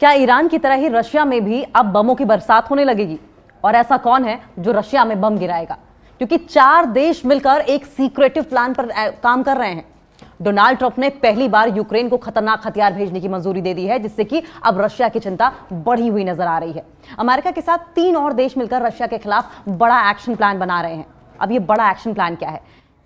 क्या ईरान की तरह ही रशिया में भी अब बमों की बरसात होने लगेगी? और ऐसा कौन है जो रशिया में बम गिराएगा? क्योंकि 4 देश मिलकर एक सीक्रेटिव प्लान पर काम कर रहे हैं। डोनाल्ड ट्रंप ने पहली बार यूक्रेन को खतरनाक हथियार भेजने की मंजूरी दे दी है, जिससे कि अब रशिया की चिंता बढ़ी हुई नजर आ रही है। अमेरिका के साथ 3 और देश मिलकर रशिया के खिलाफ बड़ा एक्शन प्लान बना रहे हैं। अब ये बड़ा एक्शन प्लान क्या है?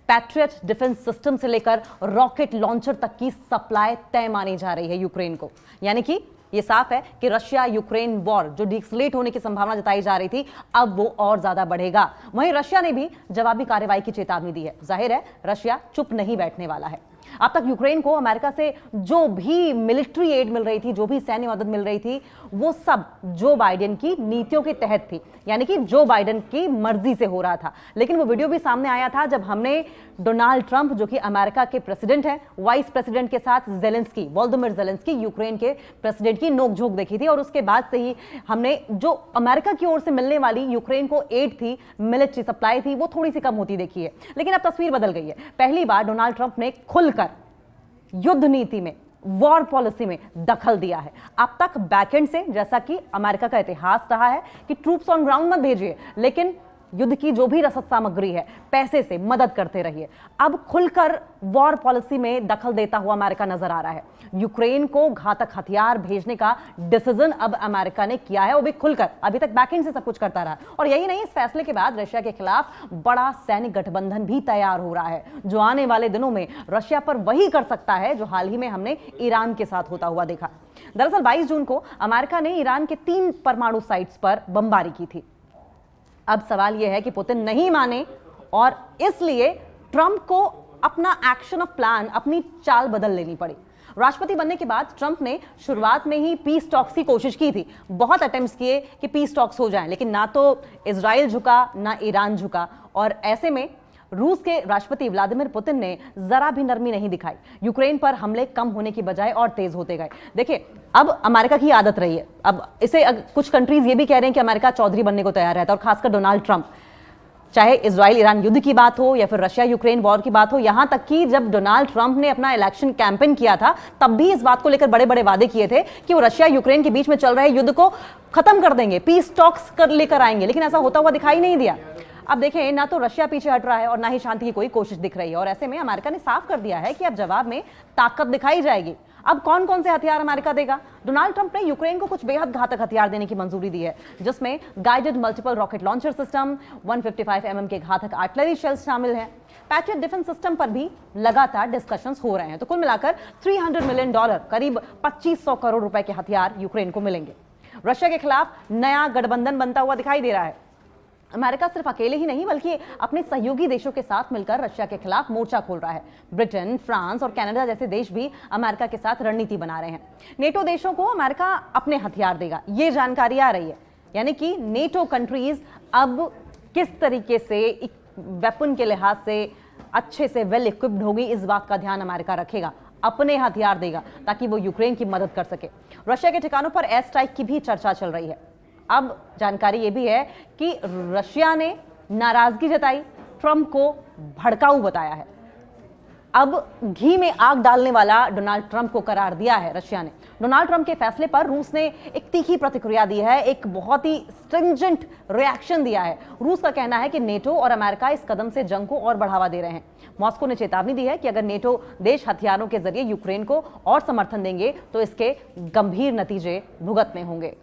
पैट्रियट डिफेंस सिस्टम से लेकर रॉकेट लॉन्चर तक की सप्लाई तय मानी जा रही है यूक्रेन को। यानी कि ये साफ है कि रशिया यूक्रेन वॉर जो डिस्कलेट होने की संभावना जताई जा रही थी, अब वो और ज्यादा बढ़ेगा। वहीं रशिया ने भी जवाबी कार्रवाई की चेतावनी दी है। जाहिर है रशिया चुप नहीं बैठने वाला है। अब तक यूक्रेन को अमेरिका से जो भी मिलिट्री एड मिल रही थी, जो भी सैन्य मदद मिल रही थी, वो सब जो बाइडेन की नीतियों के तहत थी, यानी कि जो बाइडेन की मर्जी से हो रहा था। लेकिन वो वीडियो भी सामने आया था जब हमने डोनाल्ड ट्रंप, जो कि अमेरिका के प्रेसिडेंट हैं, वाइस प्रेसिडेंट के साथ जेलेंस्की, वोलोदिमिर जेलेंस्की, यूक्रेन के प्रेसिडेंट की नोकझोंक देखी थी। और उसके बाद से ही हमने जो अमेरिका की ओर से मिलने वाली यूक्रेन को एड थी, मिलिट्री सप्लाई थी, वो थोड़ी सी कम होती देखी है। लेकिन अब तस्वीर बदल गई है। पहली बार डोनाल्ड ट्रंप ने खुलकर युद्ध नीति में, वॉर पॉलिसी में दखल दिया है। अब तक बैकएंड से, जैसा कि अमेरिका का इतिहास रहा है कि ट्रूप्स ऑन ग्राउंड मत भेजिए, लेकिन युद्ध की जो भी रसद सामग्री है, पैसे से मदद करते रहिए। अब खुलकर वॉर पॉलिसी में दखल देता हुआ अमेरिका नजर आ रहा है। यूक्रेन को घातक हथियार भेजने का डिसीजन अब अमेरिका ने किया है, वो भी खुलकर। अभी तक बैकएंड से सब कुछ करता रहा। और यही नहीं, इस फैसले के बाद रशिया के खिलाफ बड़ा सैनिक गठबंधन भी तैयार हो रहा है, जो आने वाले दिनों में रशिया पर वही कर सकता है जो हाल ही में हमने ईरान के साथ होता हुआ देखा। दरअसल 22 जून को अमेरिका ने ईरान के 3 परमाणु साइट्स पर बमबारी की थी। अब सवाल यह है कि पुतिन नहीं माने और इसलिए ट्रंप को अपना एक्शन ऑफ प्लान, अपनी चाल बदल लेनी पड़ी। राष्ट्रपति बनने के बाद ट्रंप ने शुरुआत में ही पीस टॉक्स की कोशिश की थी। बहुत अटेम्प्ट्स किए कि पीस टॉक्स हो जाएं, लेकिन ना तो इजराइल झुका, ना ईरान झुका। और ऐसे में रूस के राष्ट्रपति व्लादिमीर पुतिन ने जरा भी नरमी नहीं दिखाई। यूक्रेन पर हमले कम होने की बजाय और तेज होते गए। देखिए, अब अमेरिका की आदत रही है, अब इसे कुछ कंट्रीज ये भी कह रहे हैं कि अमेरिका चौधरी बनने को तैयार रहता है, और खासकर डोनाल्ड ट्रंप। चाहे इजराइल ईरान युद्ध की बात हो या फिर रशिया यूक्रेन वॉर की बात हो, यहां तक कि जब डोनाल्ड ट्रंप ने अपना इलेक्शन कैंपेन किया था, तब भी इस बात को लेकर बड़े बड़े वादे किए थे कि वो रशिया यूक्रेन के बीच में चल रहे युद्ध को खत्म कर देंगे, पीस टॉक्स लेकर आएंगे। लेकिन ऐसा होता हुआ दिखाई नहीं दिया। अब देखें, ना तो रशिया पीछे हट रहा है और ना ही शांति की कोई कोशिश दिख रही है। और ऐसे में अमेरिका ने साफ कर दिया है कि अब जवाब में ताकत दिखाई जाएगी। अब कौन कौन से हथियार अमेरिका देगा? डोनाल्ड ट्रंप ने यूक्रेन को कुछ बेहद घातक हथियार देने की मंजूरी दी है, जिसमें guided multiple rocket launcher system, 155 mm के घातक आर्टिलरी शेल्स शामिल हैं। पैट्रियट डिफेंस सिस्टम पर भी लगातार डिस्कशंस हो रहे हैं। तो कुल मिलाकर $300 मिलियन, करीब 2500 करोड़ रुपए के हथियार यूक्रेन को मिलेंगे। रशिया के खिलाफ नया गठबंधन बनता हुआ दिखाई दे रहा है। अमेरिका सिर्फ अकेले ही नहीं, बल्कि अपने सहयोगी देशों के साथ मिलकर रशिया के खिलाफ मोर्चा खोल रहा है। ब्रिटेन, फ्रांस और कनाडा जैसे देश भी अमेरिका के साथ रणनीति बना रहे हैं। नेटो देशों को अमेरिका अपने हथियार देगा, ये जानकारी आ रही है। यानी कि नेटो कंट्रीज अब किस तरीके से वेपन के लिहाज से अच्छे से वेल इक्विप्ड होगी, इस बात का ध्यान अमेरिका रखेगा, अपने हथियार देगा ताकि वो यूक्रेन की मदद कर सके। रशिया के ठिकानों पर एयर स्ट्राइक की भी चर्चा चल रही है। अब जानकारी यह भी है कि रशिया ने नाराजगी जताई, ट्रंप को भड़काऊ बताया है। अब घी में आग डालने वाला डोनाल्ड ट्रंप को करार दिया है रशिया ने। डोनाल्ड ट्रंप के फैसले पर रूस ने एक तीखी प्रतिक्रिया दी है, एक बहुत ही स्ट्रिंजेंट रिएक्शन दिया है। रूस का कहना है कि नेटो और अमेरिका इस कदम से जंग को और बढ़ावा दे रहे हैं। मॉस्को ने चेतावनी दी है कि अगर नेटो देश हथियारों के जरिए यूक्रेन को और समर्थन देंगे तो इसके गंभीर नतीजे भुगतने होंगे।